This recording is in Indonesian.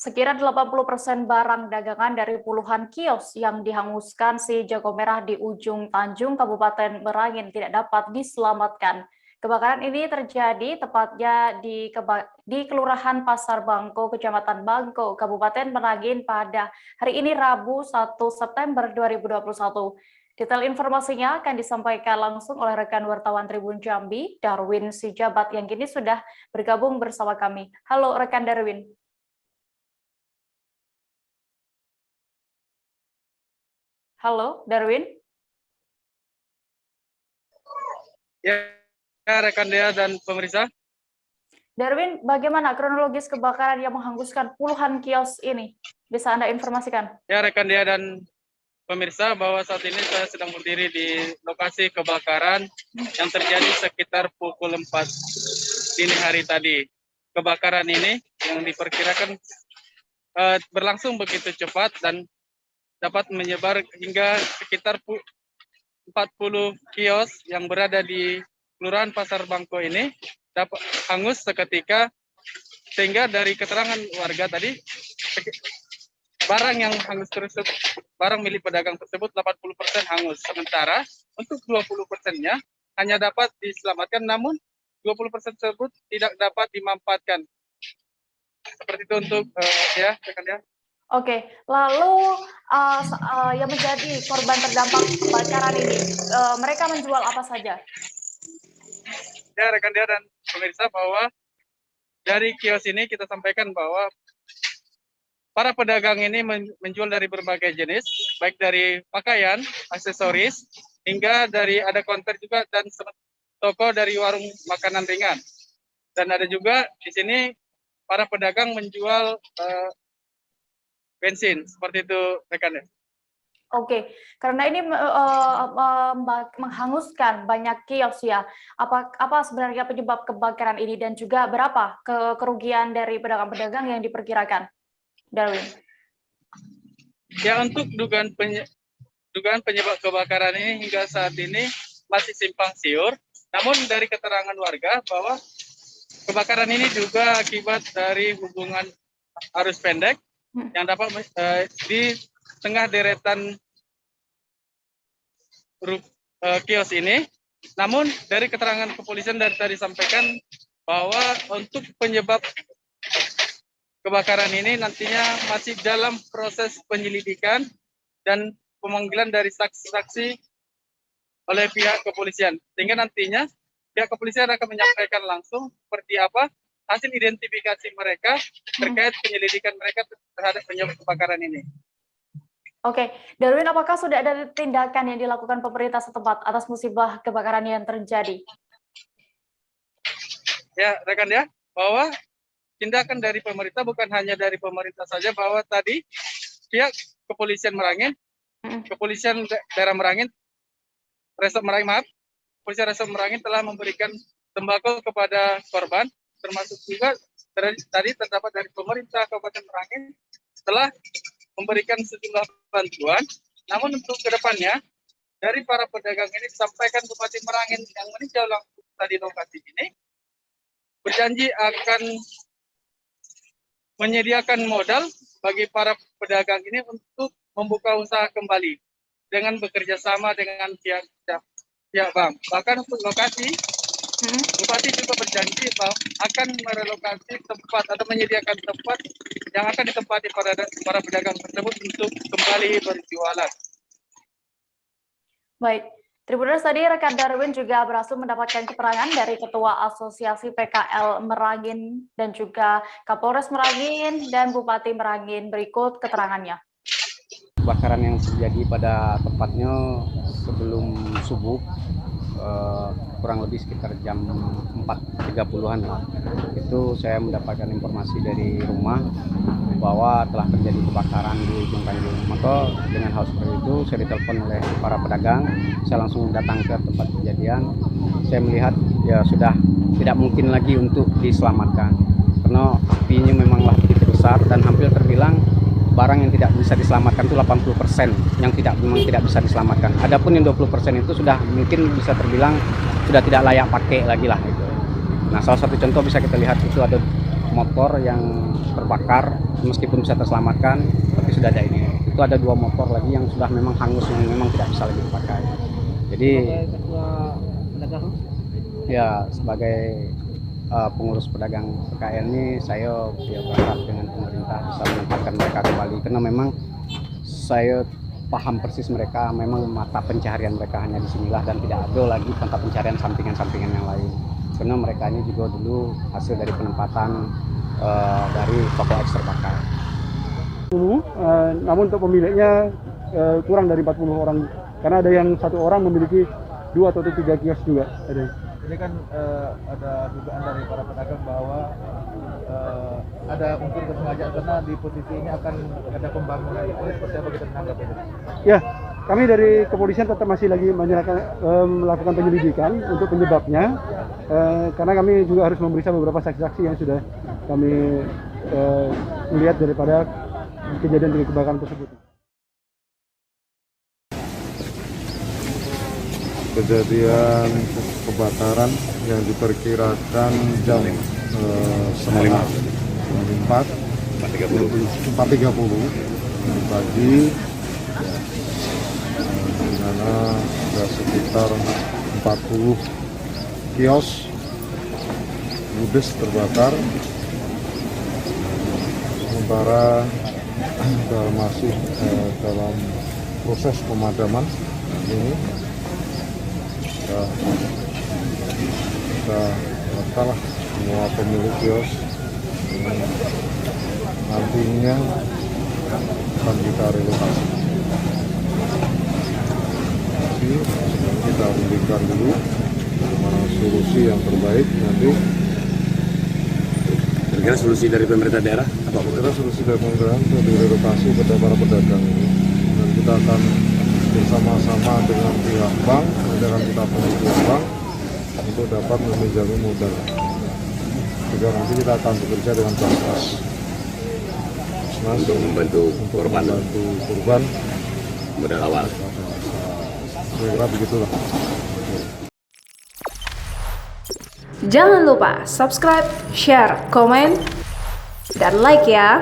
Sekira 80% barang dagangan dari puluhan kios yang dihanguskan si Jago Merah di ujung Tanjung, Kabupaten Merangin tidak dapat diselamatkan. Kebakaran ini terjadi tepatnya di Kelurahan Pasar Bangko, Kecamatan Bangko, Kabupaten Merangin pada hari ini Rabu 1 September 2021. Detail informasinya akan disampaikan langsung oleh rekan wartawan Tribun Jambi, Darwin Sijabat, yang kini sudah bergabung bersama kami. Halo rekan Darwin. Halo, Darwin. Ya, rekan Dea dan pemirsa. Darwin, bagaimana kronologis kebakaran yang menghanguskan puluhan kios ini? Bisa Anda informasikan? Ya, rekan Dea dan pemirsa, bahwa saat ini saya sedang berdiri di lokasi kebakaran yang terjadi sekitar pukul 4 dini hari tadi. Kebakaran ini yang diperkirakan berlangsung begitu cepat dan dapat menyebar hingga sekitar 40 kios yang berada di Kelurahan Pasar Bangko ini dapat hangus seketika, sehingga dari keterangan warga tadi barang yang hangus tersebut, barang milik pedagang tersebut 80% hangus, sementara untuk 20%-nya hanya dapat diselamatkan, namun 20% tersebut tidak dapat dimanfaatkan. Seperti itu untuk ya, rekan ya. Oke, lalu yang menjadi korban terdampak kebakaran ini, mereka menjual apa saja? Ya, rekan dia dan pemirsa, bahwa dari kios ini kita sampaikan bahwa para pedagang ini menjual dari berbagai jenis, baik dari pakaian, aksesoris, hingga dari ada konter juga, dan toko dari warung makanan ringan. Dan ada juga di sini para pedagang menjual bensin, seperti itu rekan. Oke, karena ini menghanguskan banyak kios ya. Apa sebenarnya penyebab kebakaran ini dan juga berapa kerugian dari pedagang-pedagang yang diperkirakan, Darwin? Ya, untuk dugaan penyebab kebakaran ini hingga saat ini masih simpang siur. Namun dari keterangan warga bahwa kebakaran ini juga akibat dari hubungan arus pendek yang dapat di tengah deretan kios ini. Namun dari keterangan kepolisian dari tadi sampaikan bahwa untuk penyebab kebakaran ini nantinya masih dalam proses penyelidikan dan pemanggilan dari saksi-saksi oleh pihak kepolisian, sehingga nantinya pihak kepolisian akan menyampaikan langsung seperti apa hasil identifikasi mereka terkait penyelidikan mereka terhadap penyebab kebakaran ini. Oke, Darwin, apakah sudah ada tindakan yang dilakukan pemerintah setempat atas musibah kebakaran yang terjadi? Ya, rekan ya, bahwa tindakan dari pemerintah bukan hanya dari pemerintah saja, bahwa tadi pihak kepolisian Merangin, kepolisian daerah Merangin, kepolisian Resort Merangin telah memberikan sembako kepada korban, termasuk juga tadi terdapat dari pemerintah Kabupaten Merangin telah memberikan sejumlah bantuan. Namun untuk kedepannya dari para pedagang ini disampaikan Bupati Merangin yang meninjau langsung tadi lokasi ini berjanji akan menyediakan modal bagi para pedagang ini untuk membuka usaha kembali dengan bekerja sama dengan pihak bank. Bahkan untuk lokasi, Bupati juga berjanji bahwa akan merelokasi tempat atau menyediakan tempat yang akan ditempati para pedagang tersebut untuk kembali berjualan. Baik, Tribuners, tadi rekan Darwin juga berhasil mendapatkan keterangan dari Ketua Asosiasi PKL Merangin dan juga Kapolres Merangin dan Bupati Merangin. Berikut keterangannya. Kebakaran yang terjadi pada tepatnya sebelum subuh, kurang lebih sekitar jam 4.30-an itu saya mendapatkan informasi dari rumah bahwa telah terjadi kebakaran di ujung Tanjung. Maka dengan hal seperti itu saya ditelepon oleh para pedagang, saya langsung datang ke tempat kejadian. Saya melihat ya sudah tidak mungkin lagi untuk diselamatkan karena apinya memanglah begitu besar dan hampir terbilang barang yang tidak bisa diselamatkan itu 80% yang memang tidak bisa diselamatkan. Adapun yang 20% itu sudah mungkin bisa terbilang sudah tidak layak pakai lagi lah itu. Nah, salah satu contoh bisa kita lihat itu ada motor yang terbakar, meskipun bisa terselamatkan, tapi sudah ada ini. Itu ada 2 motor lagi yang sudah memang hangus, yang memang tidak bisa lagi dipakai. Jadi ya sebagai pengurus pedagang PKL ini, saya berharap dengan pemerintah bisa menempatkan mereka kembali, karena memang saya paham persis mereka memang mata pencaharian mereka hanya di sinilah dan tidak ada lagi mata pencaharian sampingan-sampingan yang lain. Karena mereka ini juga dulu hasil dari penempatan dari toko eks terbakar. Namun untuk pemiliknya kurang dari 40 orang, karena ada yang 1 orang memiliki 2 atau 3 kios juga. Ini kan ada dugaan dari para pedagang bahwa ada unsur kesengajaan karena di posisi ini akan ada pembangunan. Ini seperti apa kita menanggapi itu? Ya, kami dari kepolisian tetap masih lagi melakukan penyelidikan untuk penyebabnya, karena kami juga harus memeriksa beberapa saksi-saksi yang sudah kami melihat daripada kejadian kebakaran tersebut. Kejadian kebakaran yang diperkirakan jam setengah 4.30 pagi, di mana ada sekitar 40 kios ludes terbakar. Sementara masih dalam proses pemadaman ini. Kita kalah semua pemilik kios nantinya akan kita relokasi. Kita berikan dulu bagaimana solusi yang terbaik nanti. Kira-kira solusi dari pemerintah daerah apa? Kira solusi dari pemerintah untuk direlokasi kepada para pedagang ini, dan kita akan bersama-sama dengan pihak bank, akan kita peneliti pihak bank untuk dapat meminjami modal. Juga nanti kita akan bekerja dengan Basnas untuk membantu korban modal awal. Kira-kira begitulah. Jangan lupa subscribe, share, komen, dan like ya.